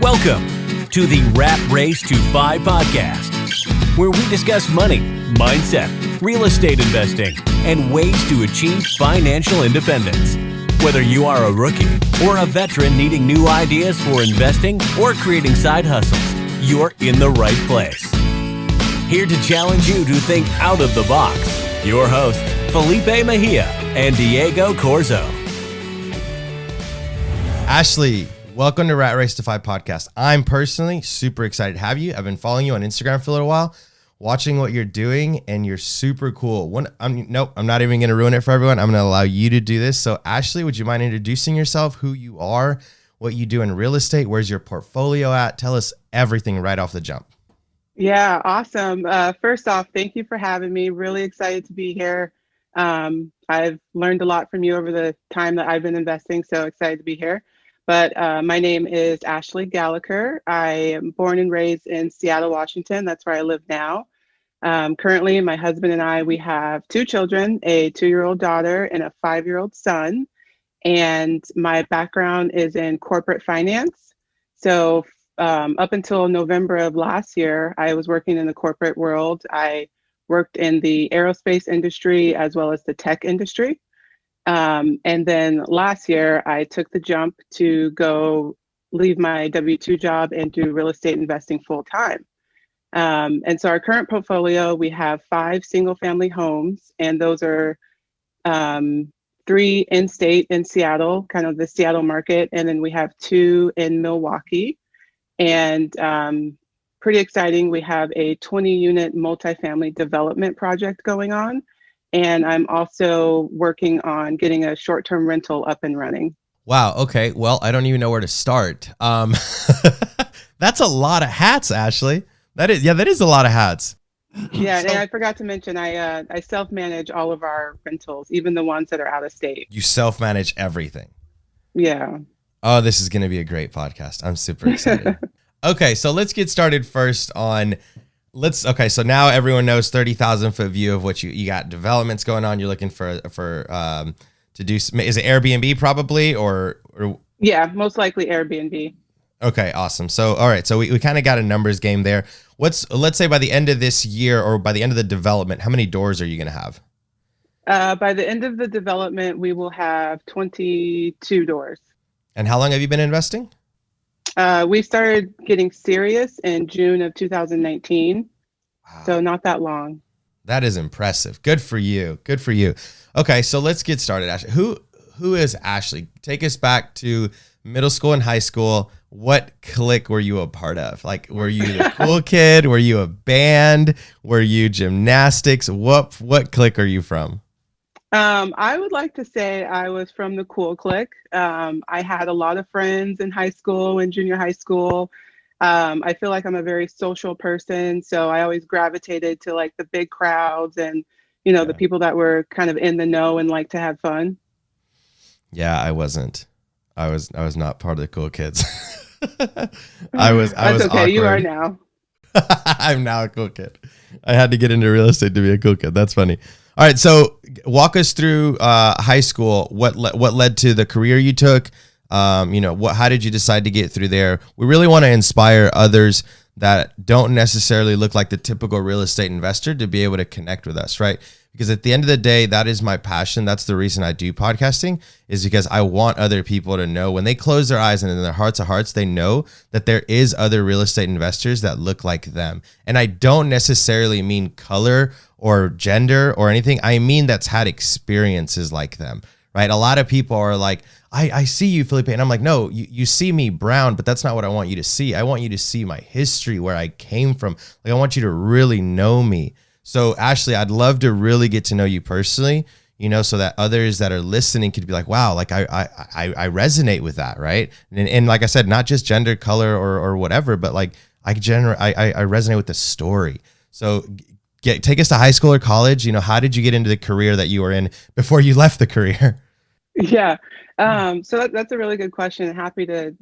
Welcome to the Rat Race to 5 podcast, where we discuss money, mindset, real estate investing, and ways to achieve financial independence. Whether you are a rookie or a veteran needing new ideas for investing or creating side hustles, you're in the right place. Here to challenge you to think out of the box, your hosts, Felipe Mejia and Diego Corzo. Ashley, welcome to Rat Race to 5 podcast. I'm personally super excited to have you. I've been following you on Instagram for a little while, watching what you're doing, and you're super cool. I'm not even going to ruin it for everyone. I'm going to allow you to do this. So Ashley, would you mind introducing yourself, who you are, what you do in real estate, where's your portfolio at? Tell us everything right off the jump. Yeah, awesome. First off, thank you for having me. Really excited to be here. I've learned a lot from you over the time that I've been investing, so excited to be here. But my name is Ashley Gallacher. I am born and raised in Seattle, Washington. That's where I live now. Currently, my husband and I, we have 2 children, a 2-year-old daughter and a 5-year-old son. And my background is in corporate finance. So up until November of last year, I was working in the corporate world. I worked in the aerospace industry as well as the tech industry. And then last year, I took the jump to go leave my W-2 job and do real estate investing full time. And so our current portfolio, we have 5 single family homes, and those are 3 in state in Seattle, kind of the Seattle market. And then we have 2 in Milwaukee. And pretty exciting, we have a 20-unit multifamily development project going on. And I'm also working on getting a short-term rental up and running. Wow. Okay. Well, I don't even know where to start. That's a lot of hats, Ashley. That is a lot of hats. Yeah, and I forgot to mention, I self-manage all of our rentals, even the ones that are out of state. You self-manage everything. Yeah. Oh, this is going to be a great podcast. I'm super excited. Okay, so let's get started first on so now everyone knows 30,000 foot view of what you got developments going on. You're looking for to do, is it Airbnb probably or Yeah, most likely Airbnb. Okay, awesome. So, all right. So we kind of got a numbers game there. Let's say by the end of this year or by the end of the development, how many doors are you going to have? By the end of the development, we will have 22 doors. And how long have you been investing? We started getting serious in June of 2019. Wow. So not that long. That is impressive. Good for you. Good for you. Okay, so let's get started, Ashley. Who is Ashley? Take us back to middle school and high school. What clique were you a part of? Like, were you the cool kid? Were you a band? Were you gymnastics? What clique are you from? I would like to say I was from the cool clique. I had a lot of friends in high school and junior high school. I feel like I'm a very social person, so I always gravitated to like the big crowds and, the people that were kind of in the know and like to have fun. Yeah, I wasn't. I was not part of the cool kids. I was okay. Awkward. You are now. I'm now a cool kid. I had to get into real estate to be a cool kid. That's funny. All right, so walk us through high school. What led to the career you took? How did you decide to get through there? We really want to inspire others that don't necessarily look like the typical real estate investor to be able to connect with us, right? Because at the end of the day, that is my passion. That's the reason I do podcasting, is because I want other people to know when they close their eyes and in their hearts of hearts, they know that there is other real estate investors that look like them. And I don't necessarily mean color or gender or anything. I mean that's had experiences like them, right? A lot of people are like, I see you, Felipe. And I'm like, no, you see me brown, but that's not what I want you to see. I want you to see my history, where I came from. Like, I want you to really know me. So Ashley, I'd love to really get to know you personally, so that others that are listening could be like, wow, like I resonate with that, right? And like I said, not just gender, color, or whatever, but like I resonate with the story. So take us to high school or college. How did you get into the career that you were in before you left the career? Yeah. So that's a really good question. Happy to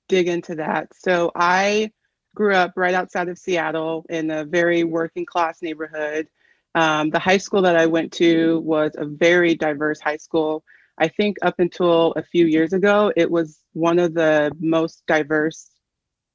dig into that. So I grew up right outside of Seattle in a very working class neighborhood. The high school that I went to was a very diverse high school. I think up until a few years ago, it was one of the most diverse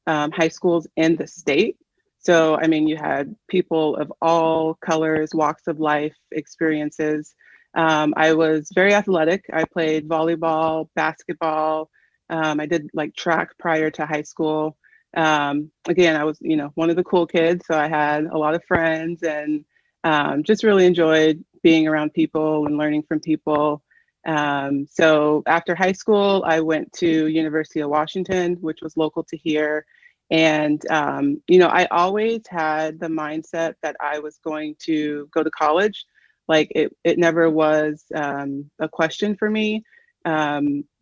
high schools in the state. So, I mean, you had people of all colors, walks of life, experiences. I was very athletic. I played volleyball, basketball. I did like track prior to high school. Again, I was, one of the cool kids. So I had a lot of friends and just really enjoyed being around people and learning from people. So after high school, I went to University of Washington, which was local to here. And, I always had the mindset that I was going to go to college. Like it never was a question for me.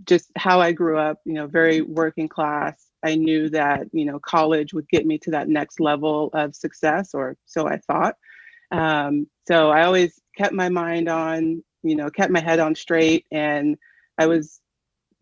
Just how I grew up, very working class. I knew that, college would get me to that next level of success, or so I thought. So I always kept my mind on, kept my head on straight, and I was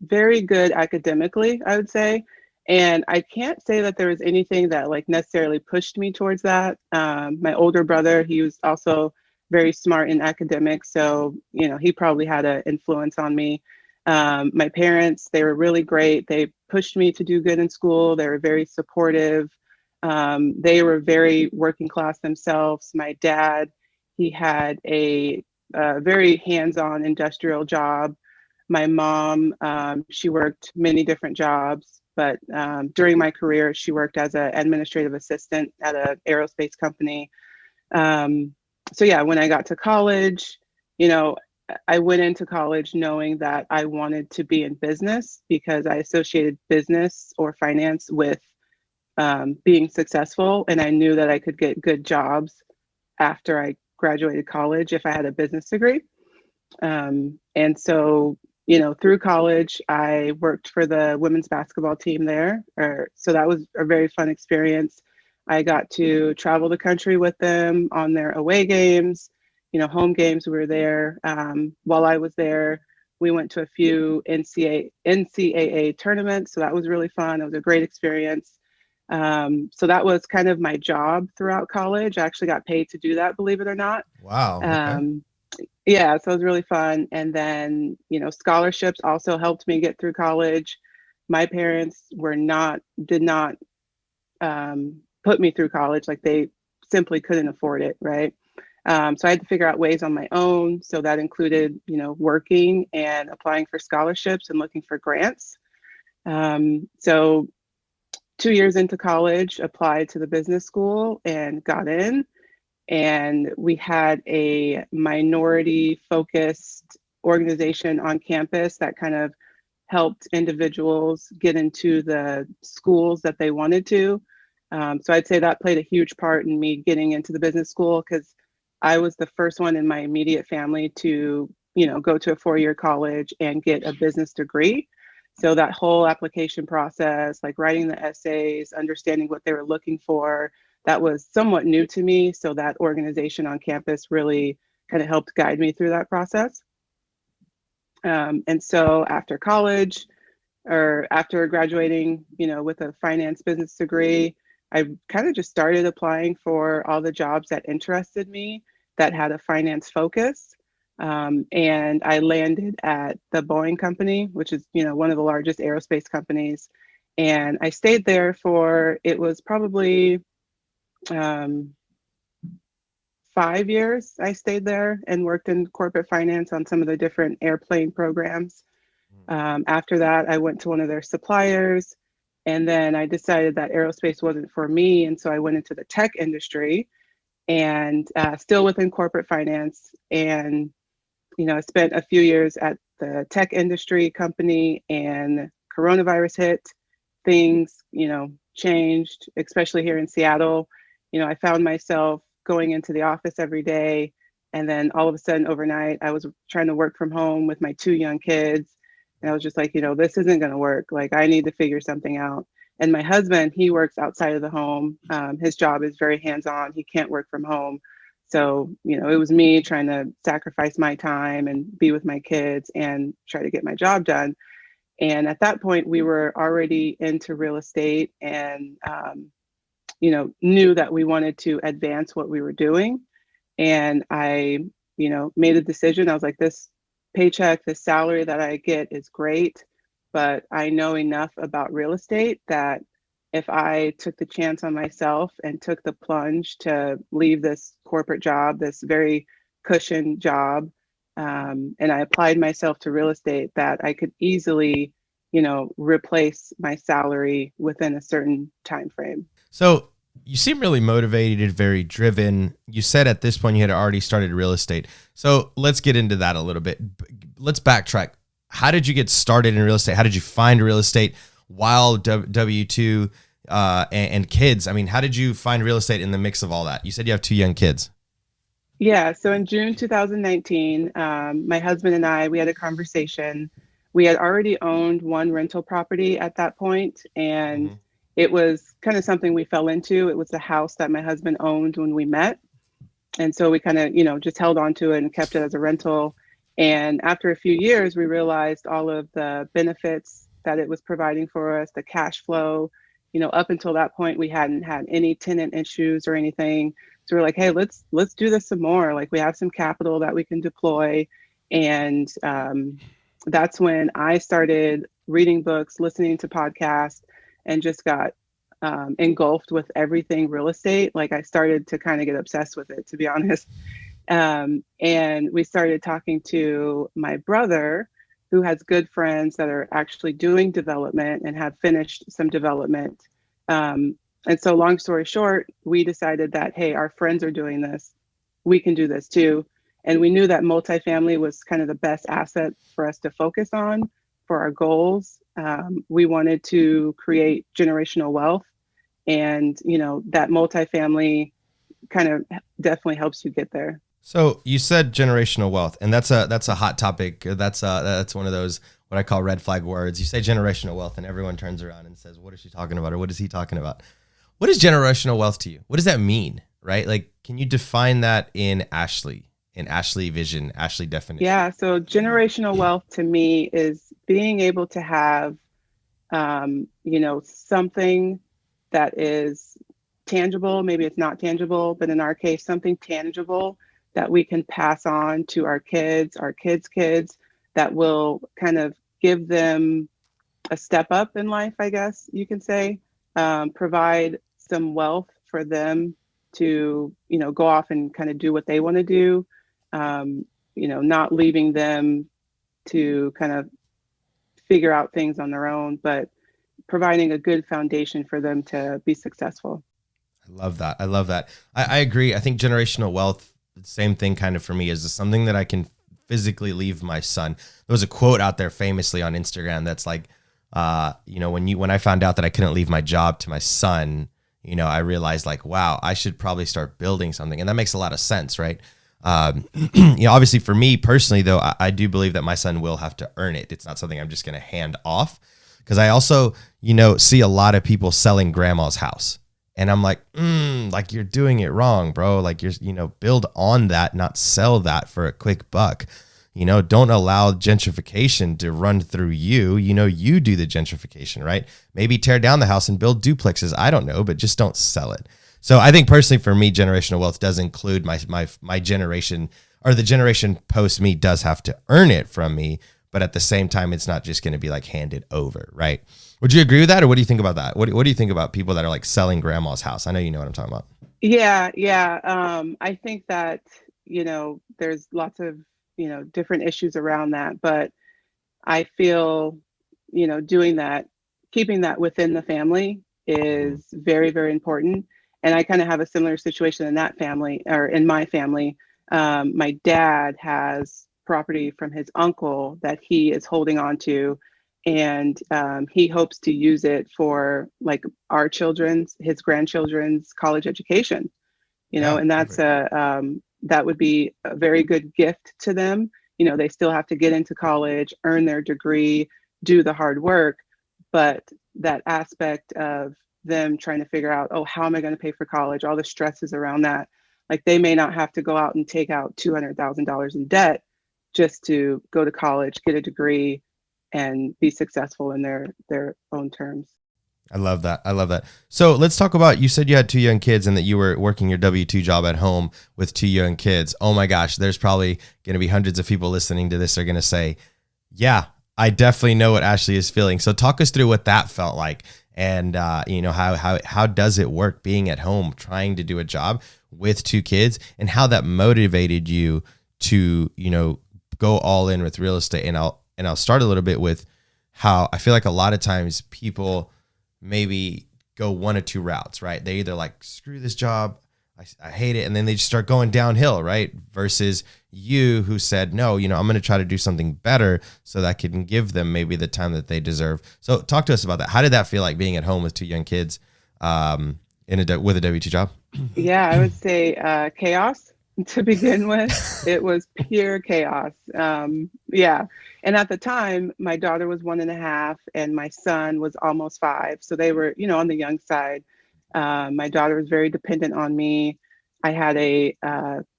very good academically, I would say. And I can't say that there was anything that like necessarily pushed me towards that. My older brother, he was also very smart in academics, so he probably had an influence on me. My parents, they were really great. They pushed me to do good in school. They were very supportive. They were very working class themselves. My dad, he had a very hands-on industrial job. My mom, she worked many different jobs, but during my career, she worked as an administrative assistant at an aerospace company. So yeah, when I got to college, I went into college knowing that I wanted to be in business because I associated business or finance with being successful, and I knew that I could get good jobs after I graduated college if I had a business degree. And so, through college, I worked for the women's basketball team there. So that was a very fun experience. I got to travel the country with them on their away games, home games. We were there. While I was there, we went to a few NCAA tournaments. So that was really fun. It was a great experience. So that was kind of my job throughout college. I actually got paid to do that, believe it or not. Wow. Okay. Yeah, so it was really fun. And then, scholarships also helped me get through college. My parents did not put me through college. Like they simply couldn't afford it, right? So I had to figure out ways on my own. So that included, working and applying for scholarships and looking for grants. So 2 years into college, applied to the business school and got in. And we had a minority focused organization on campus that kind of helped individuals get into the schools that they wanted to. So I'd say that played a huge part in me getting into the business school because I was the first one in my immediate family to, go to a 4-year college and get a business degree. So that whole application process, like writing the essays, understanding what they were looking for, that was somewhat new to me. So that organization on campus really kind of helped guide me through that process. And so after college or after graduating, with a finance business degree, I kind of just started applying for all the jobs that interested me that had a finance focus. And I landed at the Boeing company, which is, one of the largest aerospace companies. And I stayed there it was probably 5 years. I stayed there and worked in corporate finance on some of the different airplane programs. After that, I went to one of their suppliers, and then I decided that aerospace wasn't for me. And so I went into the tech industry and still within corporate finance. And, I spent a few years at the tech industry company, and coronavirus hit. Things, changed, especially here in Seattle. I found myself going into the office every day. And then all of a sudden overnight, I was trying to work from home with my 2 young kids. And I was just like, this isn't going to work. Like, I need to figure something out. And my husband, he works outside of the home. His job is very hands-on. He can't work from home. So, it was me trying to sacrifice my time and be with my kids and try to get my job done. And at that point, we were already into real estate and, knew that we wanted to advance what we were doing. And I, made a decision. I was like, this paycheck, this salary that I get is great, but I know enough about real estate that if I took the chance on myself and took the plunge to leave this corporate job, this very cushioned job, and I applied myself to real estate, that I could easily, replace my salary within a certain time frame. So you seem really motivated, very driven. You said at this point you had already started real estate. So let's get into that a little bit. Let's backtrack. How did you get started in real estate? How did you find real estate while W-2 and kids? I mean, how did you find real estate in the mix of all that? You said you have 2 young kids. Yeah, so in June 2019, my husband and I, we had a conversation. We had already owned one rental property at that point, and it was kind of something we fell into. It was the house that my husband owned when we met. And so we kind of, just held on to it and kept it as a rental. And after a few years, we realized all of the benefits that it was providing for us, the cash flow. Up until that point, we hadn't had any tenant issues or anything. So we're like, hey, let's do this some more. Like, we have some capital that we can deploy. And that's when I started reading books, listening to podcasts, and just got engulfed with everything real estate. Like, I started to kind of get obsessed with it, to be honest. And we started talking to my brother, who has good friends that are actually doing development and have finished some development. And so long story short, we decided that, hey, our friends are doing this. We can do this too. And we knew that multifamily was kind of the best asset for us to focus on for our goals. We wanted to create generational wealth, and, that multifamily kind of definitely helps you get there. So you said generational wealth, and that's a hot topic. That's one of those, what I call red flag words. You say generational wealth and everyone turns around and says, what is she talking about? Or what is he talking about? What is generational wealth to you? What does that mean? Right? Like, can you define that in Ashley vision, Ashley definition? Yeah. So generational wealth to me is being able to have, something that is tangible. Maybe it's not tangible, but in our case, something tangible that we can pass on to our kids' kids, that will kind of give them a step up in life, I guess you can say, provide some wealth for them to, go off and kind of do what they want to do, not leaving them to kind of figure out things on their own, but providing a good foundation for them to be successful. I love that. I agree. I think generational wealth, the same thing kind of for me, is something that I can physically leave my son. There was a quote out there famously on Instagram that's like, when I found out that I couldn't leave my job to my son, I realized, like, wow, I should probably start building something. And that makes a lot of sense, right? Obviously for me personally, though, I do believe that my son will have to earn it. It's not something I'm just going to hand off, because I also, see a lot of people selling grandma's house. And I'm like, like, you're doing it wrong, bro. Like, you're, build on that, not sell that for a quick buck. Don't allow gentrification to run through you. You do the gentrification, right? Maybe tear down the house and build duplexes. I don't know, but just don't sell it. So I think personally for me, generational wealth does include my generation, or the generation post me does have to earn it from me. But at the same time, it's not just going to be like handed over, right? Would you agree with that? Or what do you think about that? What do you think about people that are like selling grandma's house? I know you know what I'm talking about. Yeah. I think that, there's lots of, different issues around that, but I feel, doing that, keeping that within the family is very, very important. And I kind of have a similar situation in that family, or in my family. My dad has property from his uncle that he is holding on to, and he hopes to use it for, like, his grandchildren's college education, and that's that would be a very good gift to them. They still have to get into college, earn their degree, do the hard work, but that aspect of them trying to figure out, oh, how am I going to pay for college? All the stresses around that. Like, they may not have to go out and take out $200,000 in debt just to go to college, get a degree, and be successful in their own terms. I love that. So let's talk about, you said you had 2 young kids and that you were working your W-2 job at home with 2 young kids. Oh my gosh, there's probably going to be hundreds of people listening to this are going to say, yeah, I definitely know what Ashley is feeling. So talk us through what that felt like, and how does it work being at home trying to do a job with two kids, and how that motivated you to go all in with real estate. And I'll start a little bit with how I feel like a lot of times people maybe go one of two routes, right? They either like, screw this job, I hate it, and then they just start going downhill, right? Versus you, who said, no, I'm going to try to do something better so that I can give them maybe the time that they deserve. So talk to us about that. How did that feel like being at home with two young kids with a W-2 job? Yeah, I would say chaos to begin with. It was pure chaos. Yeah. And at the time, my daughter was 1.5 and my son was almost 5. So they were, on the young side. My daughter was very dependent on me. I had a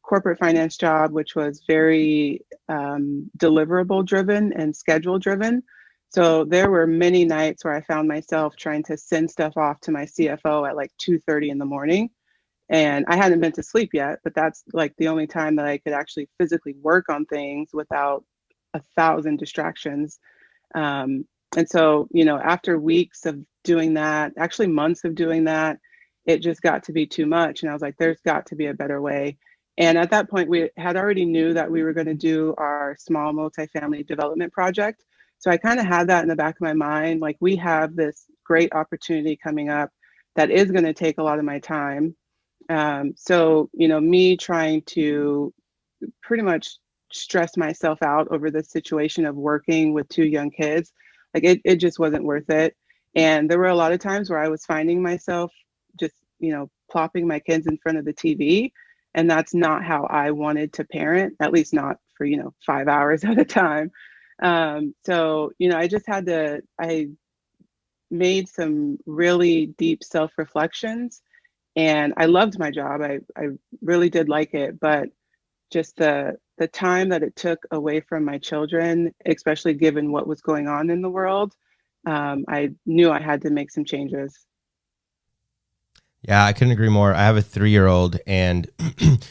corporate finance job, which was very deliverable driven and schedule driven. So there were many nights where I found myself trying to send stuff off to my CFO at like 2:30 in the morning. And I hadn't been to sleep yet, but that's like the only time that I could actually physically work on things without 1,000 distractions. And so, after weeks of doing that, actually months of doing that, it just got to be too much. And I was like, there's got to be a better way. And at that point, we had already knew that we were going to do our small multifamily development project. So I kind of had that in the back of my mind. Like, we have this great opportunity coming up that is going to take a lot of my time. So, me trying to pretty much stress myself out over the situation of working with two young kids, like it just wasn't worth it. And there were a lot of times where I was finding myself just, plopping my kids in front of the TV. And that's not how I wanted to parent, at least not for, 5 hours at a time. So, I made some really deep self-reflections, and I loved my job. I really did like it, but just the time that it took away from my children, especially given what was going on in the world, I knew I had to make some changes. Yeah, I couldn't agree more. I have a 3-year-old, and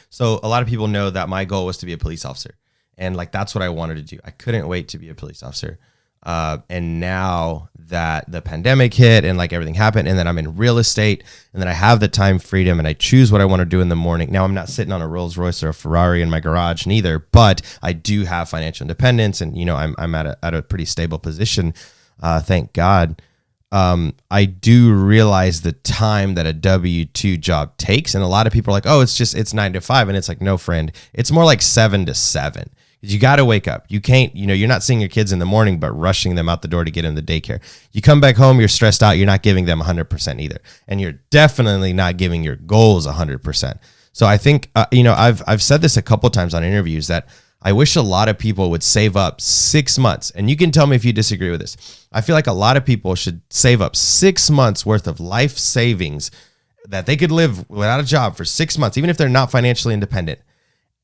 so a lot of people know that my goal was to be a police officer, and like that's what I wanted to do. I couldn't wait to be a police officer. And now that the pandemic hit and like everything happened, and then I'm in real estate, and then I have the time freedom and I choose what I want to do in the morning. Now I'm not sitting on a Rolls Royce or a Ferrari in my garage neither, but I do have financial independence, and I'm at a pretty stable position. Thank God. I do realize the time that a W-2 job takes. And a lot of people are like, oh, it's 9 to 5. And it's like, no, friend, it's more like 7 to 7. You got to wake up. You can't, you're not seeing your kids in the morning, but rushing them out the door to get in the daycare. You come back home, you're stressed out. You're not giving them 100% either. And you're definitely not giving your goals 100%. So I think, I've said this a couple times on interviews that I wish a lot of people would save up 6 months. And you can tell me if you disagree with this. I feel like a lot of people should save up 6 months worth of life savings that they could live without a job for 6 months, even if they're not financially independent,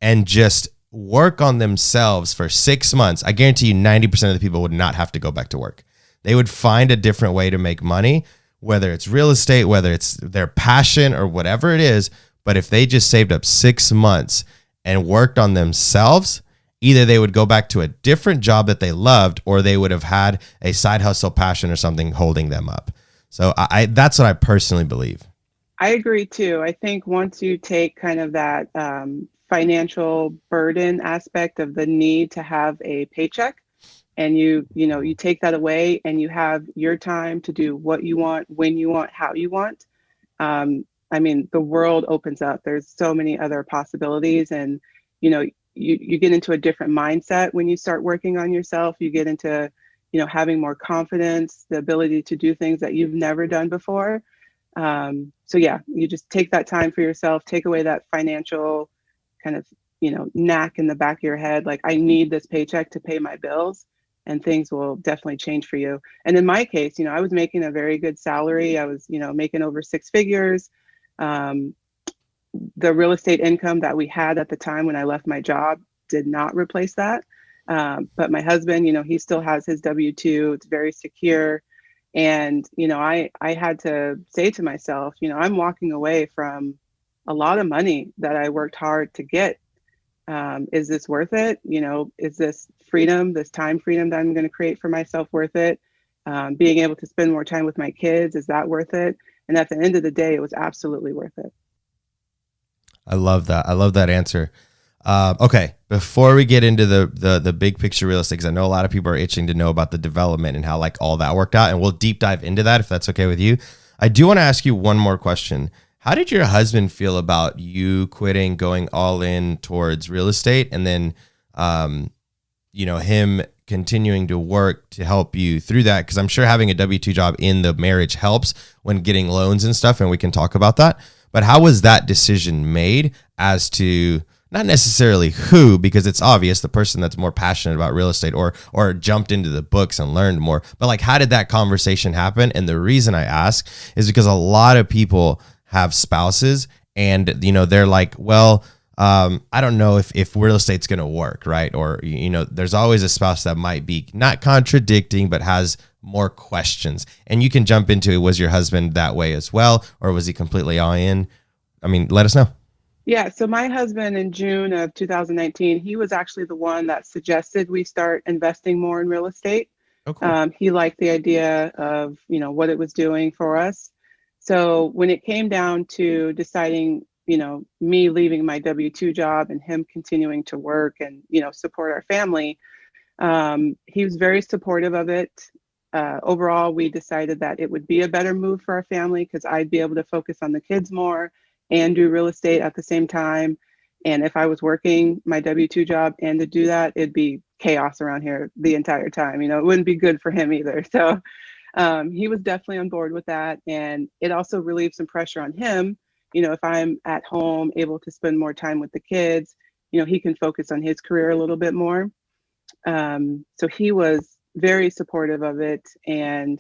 and just work on themselves for 6 months. I guarantee you 90% of the people would not have to go back to work. They would find a different way to make money, whether it's real estate, whether it's their passion or whatever it is. But if they just saved up 6 months and worked on themselves, either they would go back to a different job that they loved, or they would have had a side hustle passion or something holding them up. So that's what I personally believe. I agree too. I think once you take kind of that financial burden aspect of the need to have a paycheck, and you take that away, and you have your time to do what you want, when you want, how you want. The world opens up. There's so many other possibilities, and you get into a different mindset when you start working on yourself. You get into having more confidence, the ability to do things that you've never done before. So yeah, you just take that time for yourself, take away that financial kind of knack in the back of your head, like, I need this paycheck to pay my bills, and things will definitely change for you. And in my case, I was making a very good salary. I was making over 6 figures. The real estate income that we had at the time when I left my job did not replace that. But my husband, he still has his W-2. It's very secure. And, I had to say to myself, I'm walking away from a lot of money that I worked hard to get. Is this worth it? Is this freedom, this time freedom that I'm going to create for myself worth it? being able to spend more time with my kids, is that worth it? And at the end of the day, it was absolutely worth it. I love that. I love that answer. Okay, before we get into the big picture real estate, because I know a lot of people are itching to know about the development and how like all that worked out, and we'll deep dive into that if that's okay with you. I do want to ask you one more question. How did your husband feel about you quitting, going all in towards real estate, and then, him continuing to work to help you through that? Because I'm sure having a W-2 job in the marriage helps when getting loans and stuff, and we can talk about that. But how was that decision made as to not necessarily who, because it's obvious the person that's more passionate about real estate or jumped into the books and learned more, but like how did that conversation happen? And the reason I ask is because a lot of people have spouses and, they're like, well, I don't know if real estate's going to work, right? Or, there's always a spouse that might be not contradicting, but has more questions. And you can jump into it. Was your husband that way as well? Or was he completely all in? I mean, let us know. Yeah, so my husband in June of 2019, he was actually the one that suggested we start investing more in real estate. Oh, cool. He liked the idea of, what it was doing for us. So when it came down to deciding, me leaving my W-2 job and him continuing to work and, support our family, he was very supportive of it. Overall, we decided that it would be a better move for our family because I'd be able to focus on the kids more and do real estate at the same time. And if I was working my W-2 job and to do that, it'd be chaos around here the entire time. It wouldn't be good for him either. So he was definitely on board with that. And it also relieved some pressure on him. If I'm at home, able to spend more time with the kids, he can focus on his career a little bit more. So he was very supportive of it. And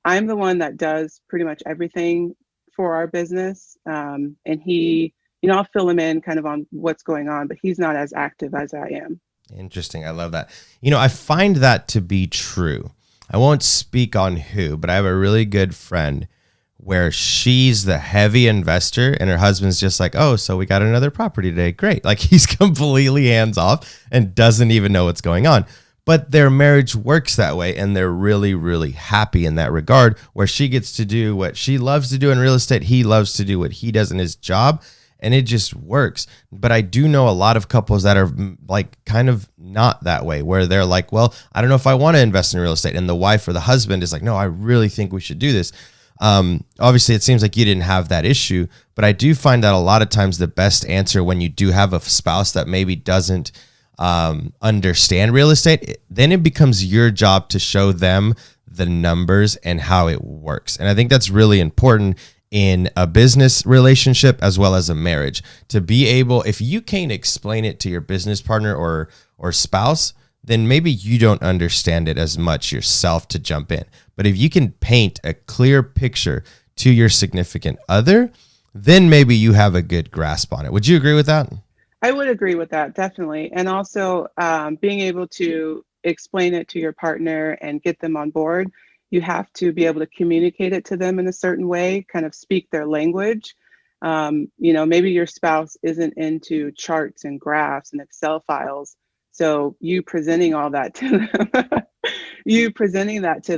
I'm the one that does pretty much everything for our business. And he, I'll fill him in kind of on what's going on, but he's not as active as I am. Interesting. I love that. I find that to be true. I won't speak on who, but I have a really good friend where she's the heavy investor and her husband's just like, oh, so we got another property today. Great. Like he's completely hands off and doesn't even know what's going on. But their marriage works that way, and they're really, really happy in that regard, where she gets to do what she loves to do in real estate. He loves to do what he does in his job, and it just works. But I do know a lot of couples that are like kind of not that way, where they're like, well, I don't know if I want to invest in real estate. And the wife or the husband is like, no, I really think we should do this. Obviously, it seems like you didn't have that issue, but I do find that a lot of times the best answer when you do have a spouse that maybe doesn't understand real estate, then it becomes your job to show them the numbers and how it works. And I think that's really important in a business relationship as well as a marriage, to be able, if you can't explain it to your business partner or spouse, then maybe you don't understand it as much yourself to jump in. But if you can paint a clear picture to your significant other, then maybe you have a good grasp on it. Would you agree with that? I would agree with that, definitely. And also being able to explain it to your partner and get them on board, you have to be able to communicate it to them in a certain way, kind of speak their language. Maybe your spouse isn't into charts and graphs and Excel files. So you presenting all that to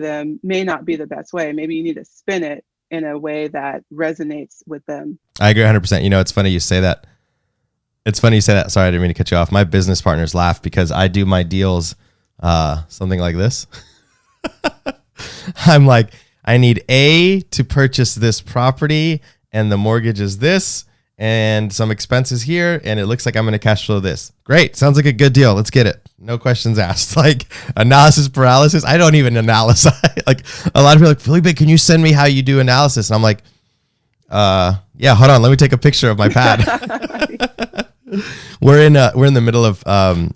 them, may not be the best way. Maybe you need to spin it in a way that resonates with them. I agree 100%. It's funny you say that. Sorry, I didn't mean to cut you off. My business partners laugh because I do my deals something like this. I'm like, I need A to purchase this property, and the mortgage is this, and some expenses here, and it looks like I'm going to cash flow this. Great. Sounds like a good deal. Let's get it. No questions asked. Like analysis paralysis. I don't even analyze. Like a lot of people are like, Felipe, can you send me how you do analysis? And I'm like, yeah, hold on. Let me take a picture of my pad. We're in the middle of one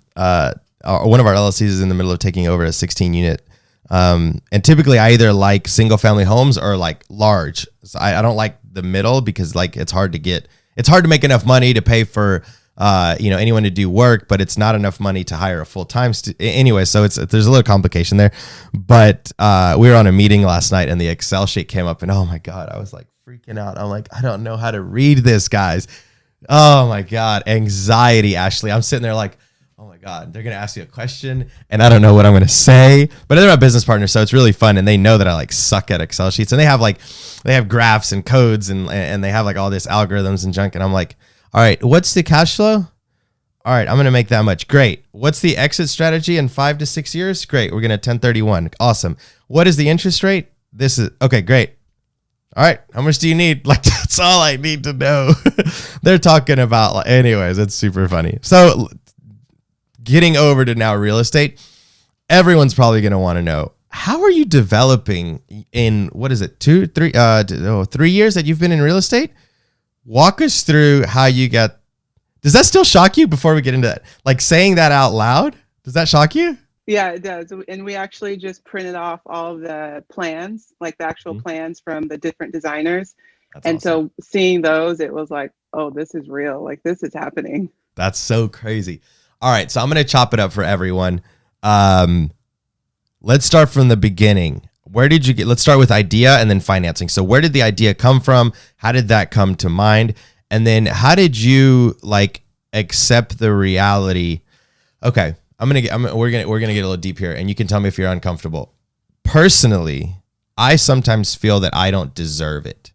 of our LLCs is in the middle of taking over a 16 unit. And typically I either like single family homes or like large. So I don't like the middle because like it's hard to make enough money to pay for anyone to do work, but it's not enough money to hire a full-time anyway. So there's a little complication there, but we were on a meeting last night and the Excel sheet came up and oh my God, I was like freaking out. I'm like, I don't know how to read this, guys. Oh my God. Anxiety, Ashley. I'm sitting there like, oh my God, they're going to ask you a question and I don't know what I'm going to say, but they're my business partner. So it's really fun. And they know that I like suck at Excel sheets, and they have graphs and codes and they have like all this algorithms and junk. And I'm like, all right, what's the cash flow? All right, I'm going to make that much. Great. What's the exit strategy in 5 to 6 years? Great. We're going to 1031. Awesome. What is the interest rate? This is okay. Great. All right. How much do you need? Like, that's all I need to know. They're talking about, like, anyways, it's super funny. So getting over to now real estate, everyone's probably going to want to know, how are you developing in, what is it, 3 years that you've been in real estate? Walk us through how you got. Does that still shock you before we get into that? Like, saying that out loud, does that shock you? Yeah, it does. And we actually just printed off all of the plans, like the actual plans from the different designers. That's and awesome. So seeing those, it was like, oh, this is real. Like, this is happening. That's so crazy. All right, so I'm going to chop it up for everyone. Let's start from the beginning. Let's start with idea and then financing. So where did the idea come from? How did that come to mind? And then how did you like accept the reality? Okay, we're gonna get a little deep here, and you can tell me if you're uncomfortable. Personally, I sometimes feel that I don't deserve it.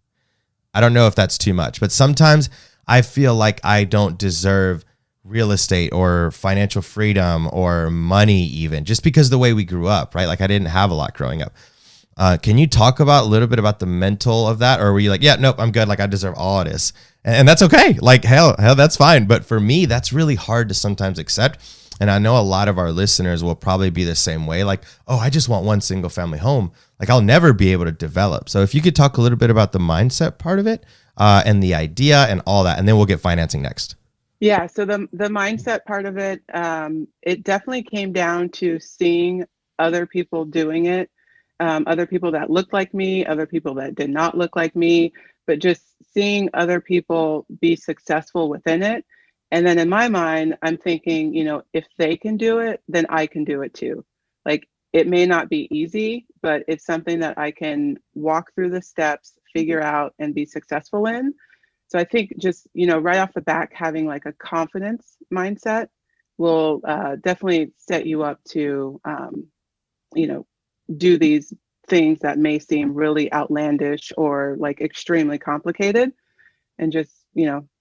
I don't know if that's too much, but sometimes I feel like I don't deserve real estate or financial freedom or money, even just because of the way we grew up, right? Like, I didn't have a lot growing up. Can you talk about a little bit about the mental of that? Or were you like, yeah, nope, I'm good. Like, I deserve all of this. And that's okay. Like, hell, that's fine. But for me, that's really hard to sometimes accept. And I know a lot of our listeners will probably be the same way. Like, oh, I just want one single family home. Like, I'll never be able to develop. So if you could talk a little bit about the mindset part of it, and the idea and all that, and then we'll get financing next. Yeah, so the mindset part of it, it definitely came down to seeing other people doing it, other people that looked like me, other people that did not look like me, but just seeing other people be successful within it. And then in my mind, I'm thinking, if they can do it, then I can do it too. Like, it may not be easy, but it's something that I can walk through the steps, figure out, and be successful in. So I think just, right off the back, having like a confidence mindset will definitely set you up to, do these things that may seem really outlandish or like extremely complicated, and just,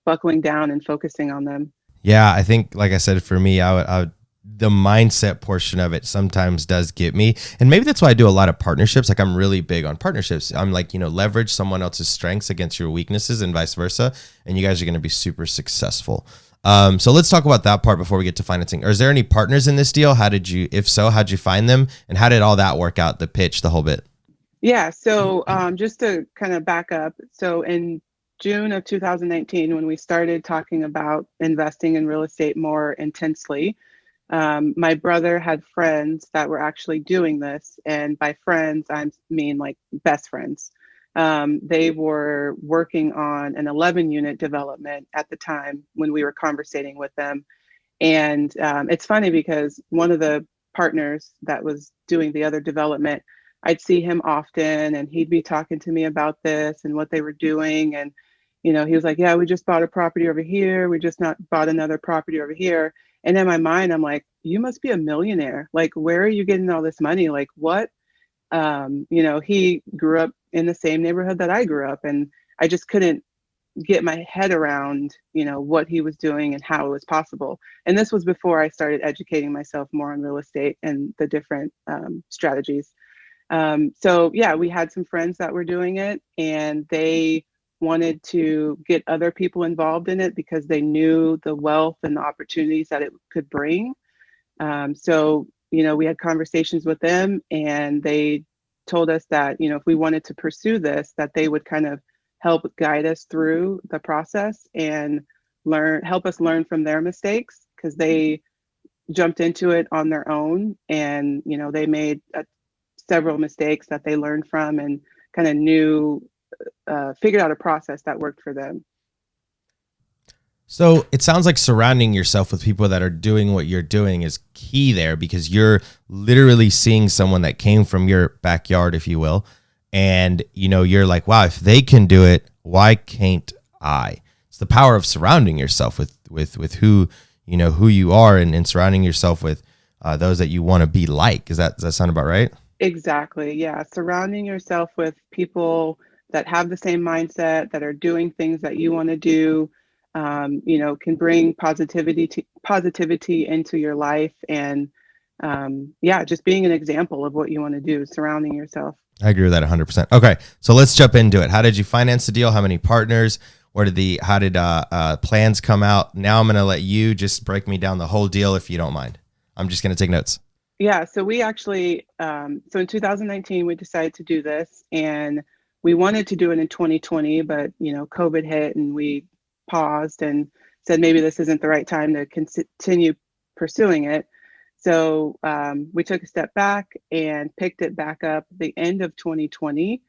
buckling down and focusing on them. Yeah, I think, like I said, for me, I would the mindset portion of it sometimes does get me. And maybe that's why I do a lot of partnerships. Like, I'm really big on partnerships. I'm like, leverage someone else's strengths against your weaknesses and vice versa. And you guys are going to be super successful. So let's talk about that part before we get to financing. Or is there any partners in this deal? If so, how'd you find them? And how did all that work out? The pitch, the whole bit. Yeah. So just to kind of back up. So in June of 2019, when we started talking about investing in real estate more intensely, my brother had friends that were actually doing this. And by friends, I mean like best friends. They were working on an 11-unit development at the time when we were conversating with them. And it's funny because one of the partners that was doing the other development, I'd see him often, and he'd be talking to me about this and what they were doing. And, he was like, yeah, we just bought a property over here. We just not bought another property over here. And in my mind, I'm like, you must be a millionaire. Like, where are you getting all this money? Like, what? He grew up in the same neighborhood that I grew up, and I just couldn't get my head around, what he was doing and how it was possible. And this was before I started educating myself more on real estate and the different strategies. So yeah, we had some friends that were doing it, and they wanted to get other people involved in it because they knew the wealth and the opportunities that it could bring. So we had conversations with them, and they told us that, if we wanted to pursue this, that they would kind of help guide us through the process and help us learn from their mistakes, because they jumped into it on their own, and, they made several mistakes that they learned from and kind of figured out a process that worked for them. So it sounds like surrounding yourself with people that are doing what you're doing is key there, because you're literally seeing someone that came from your backyard, if you will. And, you're like, wow, if they can do it, why can't I? It's the power of surrounding yourself with who who you are and surrounding yourself with those that you want to be like. Does that sound about right? Exactly. Yeah. Surrounding yourself with people that have the same mindset, that are doing things that you want to do, can bring positivity into your life, and yeah, just being an example of what you want to do, surrounding yourself. I agree with that 100%. Okay, so let's jump into it. How did you finance the deal? How many partners? How did plans come out? Now I'm going to let you just break me down the whole deal if you don't mind. I'm just going to take notes. Yeah, so we actually, so in 2019, we decided to do this, and we wanted to do it in 2020, but COVID hit and we paused and said maybe this isn't the right time to continue pursuing it. So we took a step back and picked it back up the end of 2020.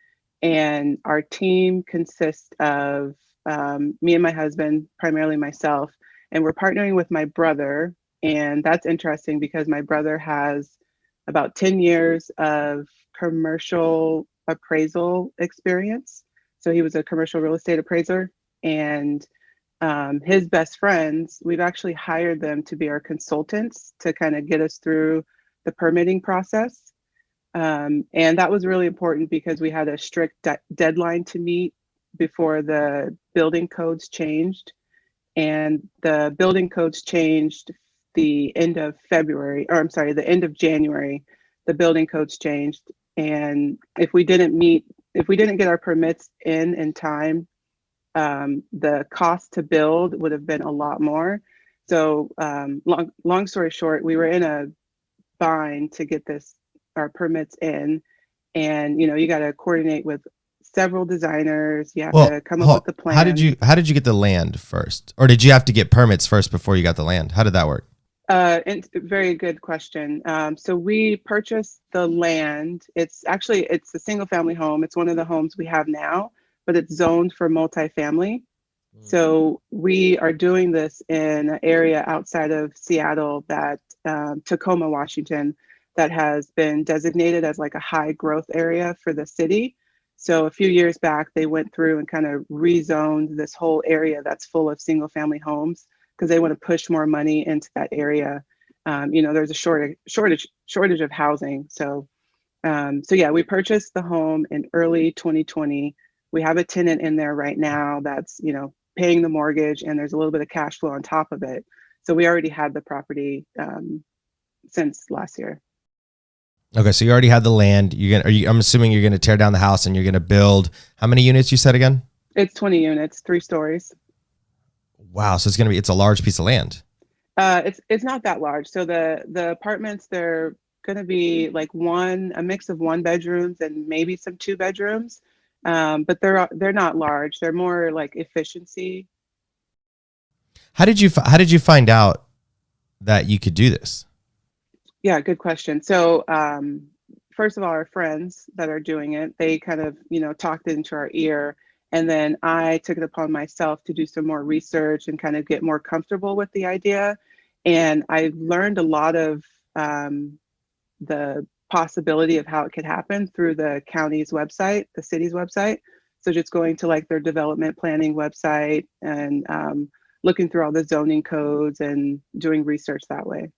And our team consists of me and my husband, primarily myself, and we're partnering with my brother. And that's interesting because my brother has about 10 years of commercial appraisal experience. So he was a commercial real estate appraiser. And his best friends, we've actually hired them to be our consultants to kind of get us through the permitting process. And that was really important because we had a strict deadline to meet before the building codes changed. And the building codes changed the end of February, or I'm sorry, the end of January. The building codes changed. And if we didn't get our permits in time, the cost to build would have been a lot more. So long story short, we were in a bind to get our permits in. And you got to coordinate with several designers. You have Well, to come up with the plan. how did you get the land first, or did you have to get permits first before you got the land? How did that work? And very good question. So we purchased the land. It's a single family home. It's one of the homes we have now, but it's zoned for multifamily. So we are doing this in an area outside of Seattle, that Tacoma, Washington, that has been designated as like a high growth area for the city. So a few years back, they went through and kind of rezoned this whole area that's full of single family homes because they want to push more money into that area. There's a shortage of housing. So yeah, we purchased the home in early 2020. We have a tenant in there right now that's paying the mortgage, and there's a little bit of cash flow on top of it. So we already had the property since last year. Okay, so you already had the land. I'm assuming you're gonna tear down the house and you're gonna build how many units you said again? It's 20 units, 3 stories. Wow, so it's a large piece of land. It's not that large. So the apartments, they're going to be like a mix of 1 bedrooms and maybe some 2 bedrooms, but they're not large. They're more like efficiency. How did you find out that you could do this? Yeah, good question. So first of all, our friends that are doing it, they kind of talked into our ear. And then I took it upon myself to do some more research and kind of get more comfortable with the idea. And I learned a lot of the possibility of how it could happen through the county's website, the city's website. So just going to like their development planning website and looking through all the zoning codes and doing research that way.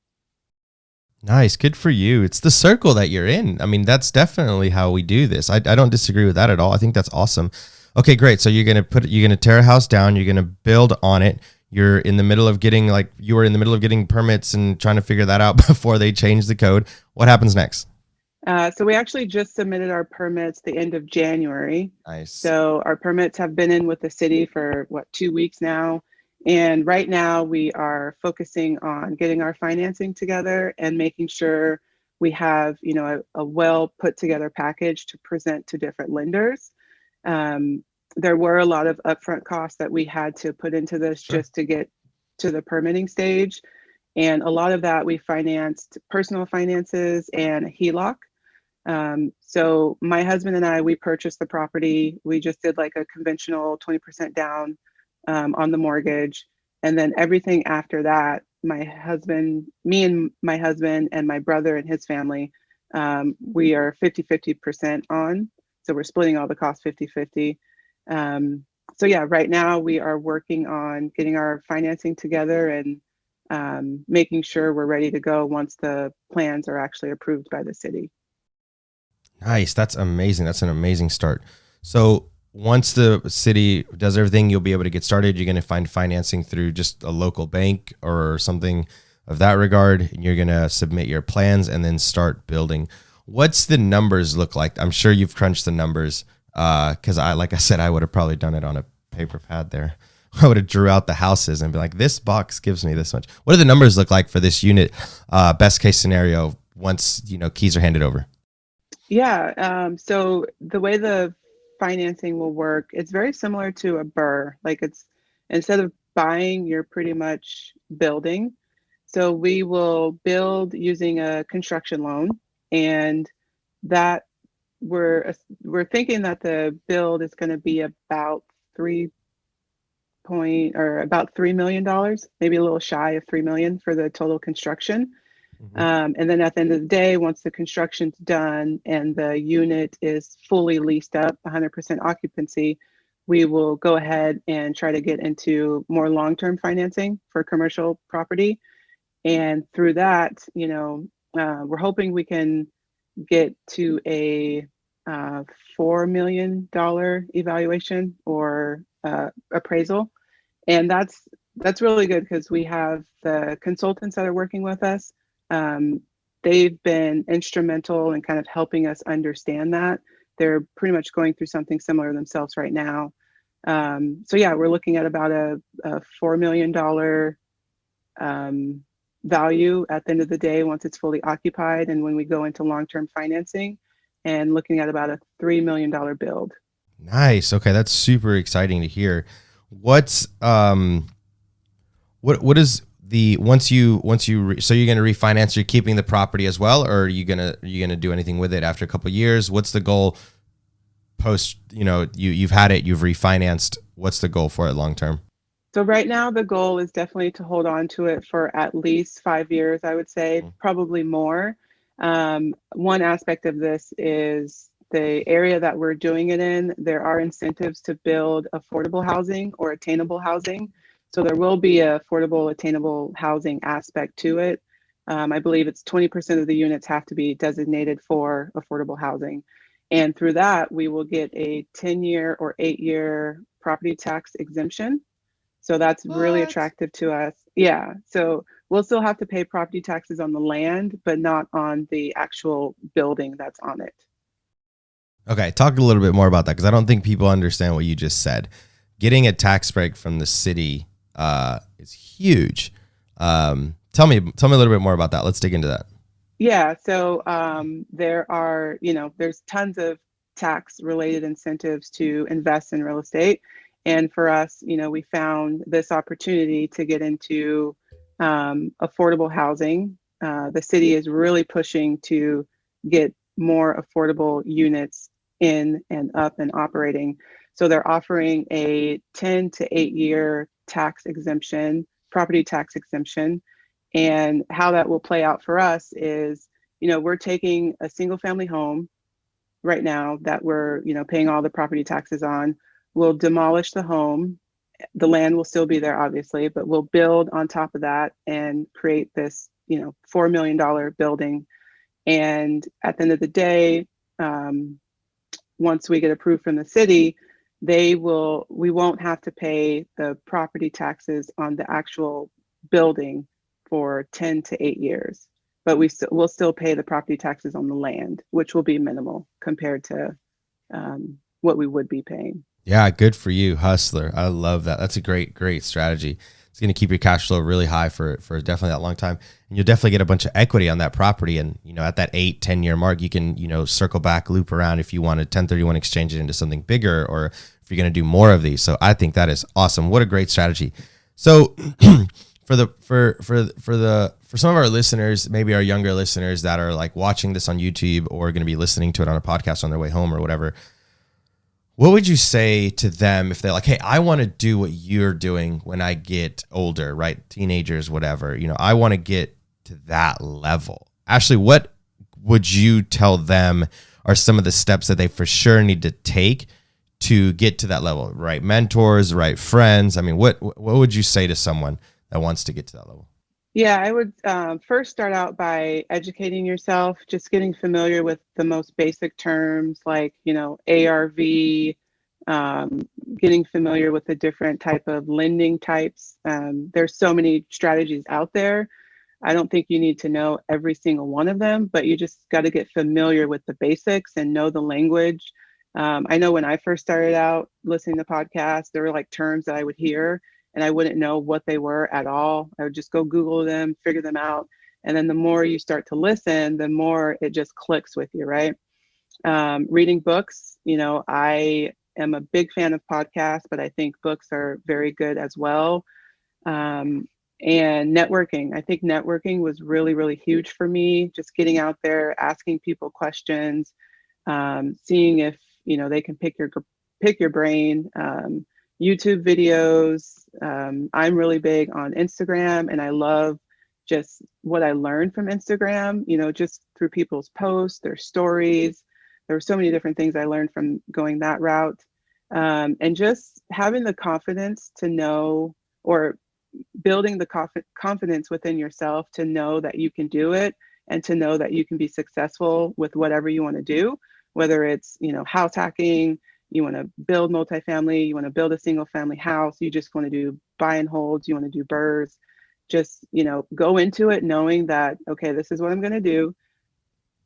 Nice. Good for you. It's the circle that you're in. I mean, that's definitely how we do this. I don't disagree with that at all. I think that's awesome. Okay, great. So you're going to tear a house down. You're going to build on it. You were in the middle of getting permits and trying to figure that out before they change the code. What happens next? So we actually just submitted our permits the end of January. Nice. So our permits have been in with the city for 2 weeks now. And right now we are focusing on getting our financing together and making sure we have, a well put together package to present to different lenders. There were a lot of upfront costs that we had to put into this just to get to the permitting stage. And a lot of that we financed personal finances and a HELOC. So my husband and I, we purchased the property. We just did like a conventional 20% down on the mortgage. And then everything after that, me and my husband and my brother and his family, we are 50% on. So we're splitting all the costs 50-50. So yeah, right now we are working on getting our financing together and making sure we're ready to go once the plans are actually approved by the city. Nice. That's amazing. That's an amazing start. So once the city does everything, you'll be able to get started. You're going to find financing through just a local bank or something of that regard. And you're going to submit your plans and then start building. What's the numbers look like? I'm sure you've crunched the numbers because like I said, I would have probably done it on a paper pad there. I would have drew out the houses and be like, this box gives me this much. What do the numbers look like for this unit? Best case scenario once, keys are handed over. Yeah. So the way the financing will work, it's very similar to a BRRRR. Like it's instead of buying, you're pretty much building. So we will build using a construction loan, and that we're thinking that the build is going to be about $3 million, maybe a little shy of $3 million for the total construction. And then at the end of the day, once the construction's done and the unit is fully leased up, 100% occupancy, we will go ahead and try to get into more long-term financing for commercial property. And through that, we're hoping we can get to a $4 million evaluation or appraisal. And that's really good because we have the consultants that are working with us. They've been instrumental in kind of helping us understand that. They're pretty much going through something similar themselves right now. So yeah, we're looking at about a $4 million value at the end of the day once it's fully occupied, and when we go into long-term financing, and looking at about a $3 million build. Nice. Okay, that's super exciting to hear. What's what is the so you're going to refinance, you're keeping the property as well, or are you going to do anything with it after a couple of years? What's the goal post, you've had it, you've refinanced, what's the goal for it long term? So right now the goal is definitely to hold on to it for at least 5 years, I would say, probably more. One aspect of this is the area that we're doing it in. There are incentives to build affordable housing or attainable housing. So there will be a affordable, attainable housing aspect to it. I believe it's 20% of the units have to be designated for affordable housing. And through that, we will get a 10-year or 8-year property tax exemption. So that's really attractive to us. Yeah. So we'll still have to pay property taxes on the land, but not on the actual building that's on it. Okay. Talk a little bit more about that, because I don't think people understand what you just said. Getting a tax break from the city is huge. Tell me a little bit more about that. Let's dig into that. Yeah. So there are, there's tons of tax related incentives to invest in real estate. And for us, we found this opportunity to get into affordable housing. The city is really pushing to get more affordable units in and up and operating. So they're offering a 10 to 8-year tax exemption, property tax exemption. And how that will play out for us is, we're taking a single family home right now that we're, paying all the property taxes on. We'll demolish the home. The land will still be there, obviously, but we'll build on top of that and create this, $4 million building. And at the end of the day, once we get approved from the city, we won't have to pay the property taxes on the actual building for 10 to 8 years. But we'll still pay the property taxes on the land, which will be minimal compared to what we would be paying. Yeah, good for you, hustler. I love that. That's a great strategy. It's going to keep your cash flow really high for definitely that long time. And you'll definitely get a bunch of equity on that property. And, at that 8-10 year mark, you can, circle back, loop around if you want to 1031 exchange it into something bigger, or if you're going to do more of these. So I think that is awesome. What a great strategy. So for some of our listeners, maybe our younger listeners that are like watching this on YouTube or going to be listening to it on a podcast on their way home or whatever, what would you say to them if they're like, hey, I want to do what you're doing when I get older, right? Teenagers, whatever, I want to get to that level. Ashley, what would you tell them are some of the steps that they for sure need to take to get to that level? Right mentors, right friends. I mean, what would you say to someone that wants to get to that level? Yeah, I would first start out by educating yourself, just getting familiar with the most basic terms like, ARV, um, getting familiar with the different type of lending types. There's so many strategies out there. I don't think you need to know every single one of them, but you just got to get familiar with the basics and know the language. I know when I first started out listening to podcasts, there were like terms that I would hear and I wouldn't know what they were at all. I would just go Google them, figure them out. And then the more you start to listen, the more it just clicks with you, right? Reading books, I am a big fan of podcasts, but I think books are very good as well. Um, and networking. I think networking was really, really huge for me. Just getting out there, asking people questions, seeing if they can pick your brain. YouTube videos. I'm really big on Instagram, and I love just what I learned from Instagram. Just through people's posts, their stories. There were so many different things I learned from going that route, and just having the confidence to know, or building the confidence within yourself to know that you can do it and to know that you can be successful with whatever you want to do, whether it's, house hacking, you want to build multifamily, you want to build a single family house, you just want to do buy and holds, you want to do burrs. Just, go into it knowing that, okay, this is what I'm going to do.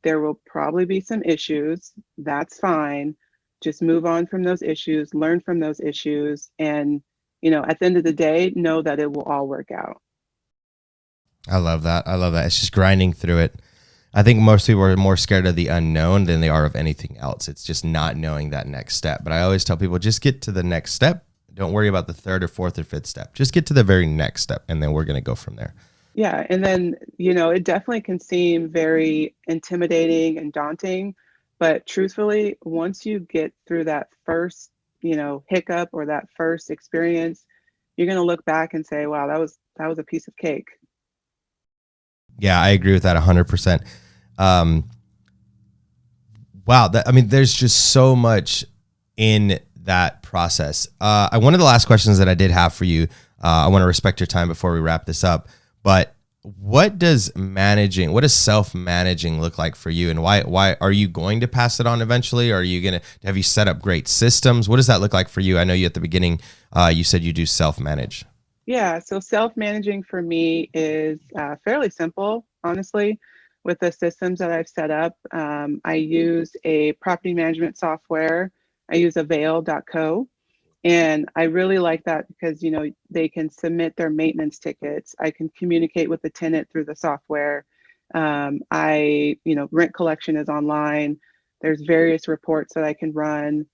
There will probably be some issues. That's fine. Just move on from those issues, learn from those issues, and at the end of the day, know that it will all work out. I love that. I love that. It's just grinding through it. I think most people are more scared of the unknown than they are of anything else. It's just not knowing that next step. But I always tell people, just get to the next step. Don't worry about the third or fourth or fifth step. Just get to the very next step, and then we're going to go from there. Yeah. And then, it definitely can seem very intimidating and daunting. But truthfully, once you get through that first, hiccup or that first experience, you're going to look back and say, wow, that was a piece of cake. Yeah, I agree with that 100%. Wow. There's just so much in that process. One of the last questions that I did have for you, I want to respect your time before we wrap this up, but what does self-managing look like for you, and why are you going to pass it on eventually? Have you set up great systems? What does that look like for you? I know you at the beginning, you said you do self-manage. Yeah, so self-managing for me is fairly simple, honestly, with the systems that I've set up. I use a property management software. I use avail.co. And I really like that because, they can submit their maintenance tickets. I can communicate with the tenant through the software. Rent collection is online. There's various reports that I can run.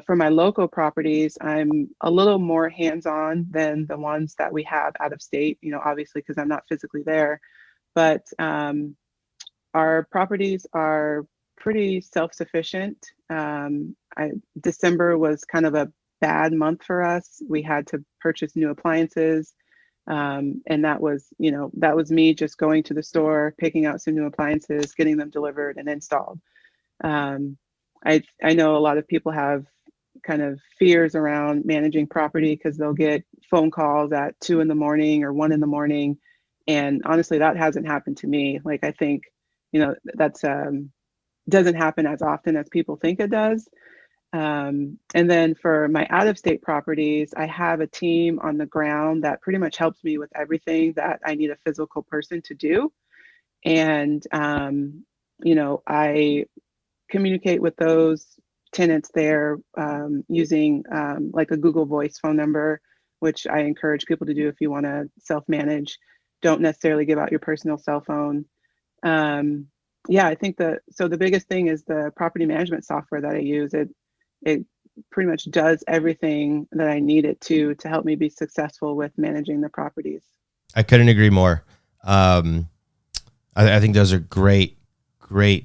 For my local properties, I'm a little more hands-on than the ones that we have out of state, obviously because I'm not physically there. But our properties are pretty self-sufficient. December was kind of a bad month for us. We had to purchase new appliances. And that was me just going to the store, picking out some new appliances, getting them delivered and installed. I know a lot of people have kind of fears around managing property because they'll get phone calls at 2 a.m. or 1 a.m. And honestly, that hasn't happened to me. Like, I think, that's doesn't happen as often as people think it does. And then for my out-of-state properties, I have a team on the ground that pretty much helps me with everything that I need a physical person to do. And, I communicate with those tenants there using like a Google Voice phone number, which I encourage people to do if you want to self-manage. Don't necessarily give out your personal cell phone. Yeah, I think the biggest thing is the property management software that I use. It pretty much does everything that I need it to help me be successful with managing the properties. I couldn't agree more. I think those are great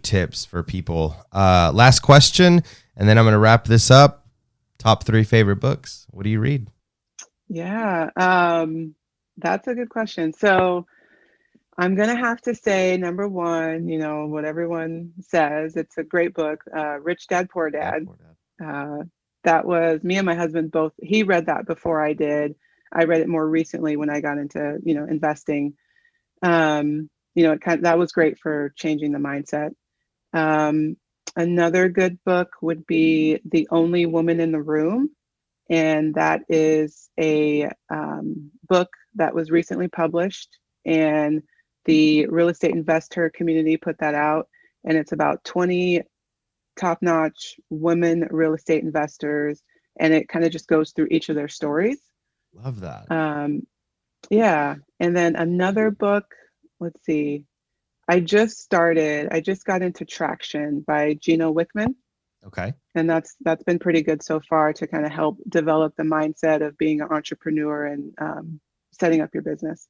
tips for people. Last question, and then I'm going to wrap this up. Top 3 favorite books. What do you read? Yeah, that's a good question. So I'm going to have to say number one, what everyone says. It's a great book, Rich Dad, Poor Dad. That was me and my husband both. He read that before I did. I read it more recently when I got into, investing. That was great for changing the mindset. Another good book would be The Only Woman in the Room. And that is a book that was recently published, and the real estate investor community put that out. And it's about 20 top-notch women real estate investors. And it kind of just goes through each of their stories. Love that. Yeah. And then another book, let's see. I just got into Traction by Gino Wickman. Okay. And that's been pretty good so far to kind of help develop the mindset of being an entrepreneur and setting up your business.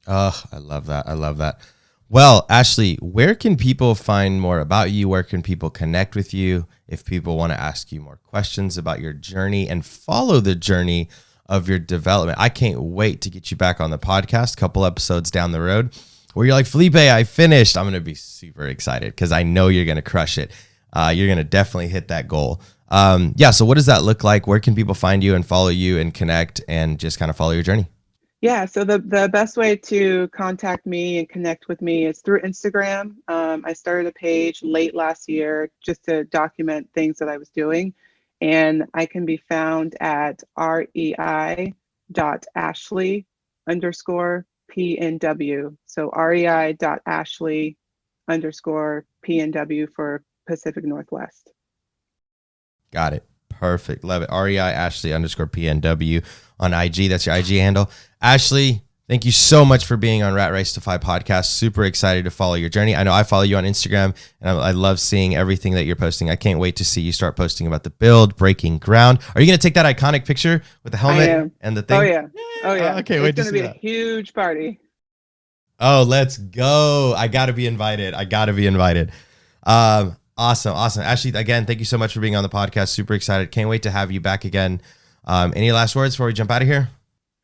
Oh, I love that. I love that. Well, Ashley, where can people find more about you? Where can people connect with you if people want to ask you more questions about your journey and follow the journey of your development? I can't wait to get you back on the podcast a couple episodes down the road where you're like, Felipe, I finished. I'm going to be super excited because I know you're going to crush it. You're going to definitely hit that goal. So what does that look like? Where can people find you and follow you and connect and just kind of follow your journey? Yeah, so the best way to contact me and connect with me is through Instagram. I started a page late last year just to document things that I was doing. And I can be found at rei.ashley_PNW. So rei.ashley_PNW for Pacific Northwest. Got it. Perfect. Love it. REI_Ashley_PNW on IG. That's your IG handle. Ashley, thank you so much for being on Rat Race to 5 podcast. Super excited to follow your journey. I know I follow you on Instagram and I love seeing everything that you're posting. I can't wait to see you start posting about the build, breaking ground. Are you going to take that iconic picture with the helmet and the thing? Oh yeah. Okay. Wait to see that. It's going to be a huge party. Oh, let's go. I got to be invited. Awesome. Ashley, again, thank you so much for being on the podcast. Super excited. Can't wait to have you back again. Any last words before we jump out of here?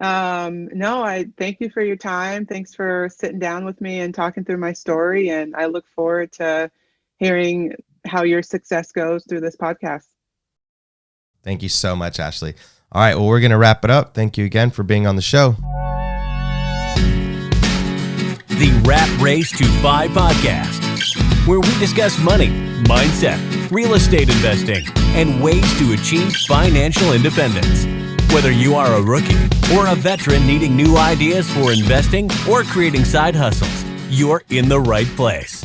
No, I thank you for your time. Thanks for sitting down with me and talking through my story. And I look forward to hearing how your success goes through this podcast. Thank you so much, Ashley. All right. Well, we're going to wrap it up. Thank you again for being on the show. The Rat Race to 5 podcast, where we discuss money, mindset, real estate investing, and ways to achieve financial independence. Whether you are a rookie or a veteran needing new ideas for investing or creating side hustles, you're in the right place.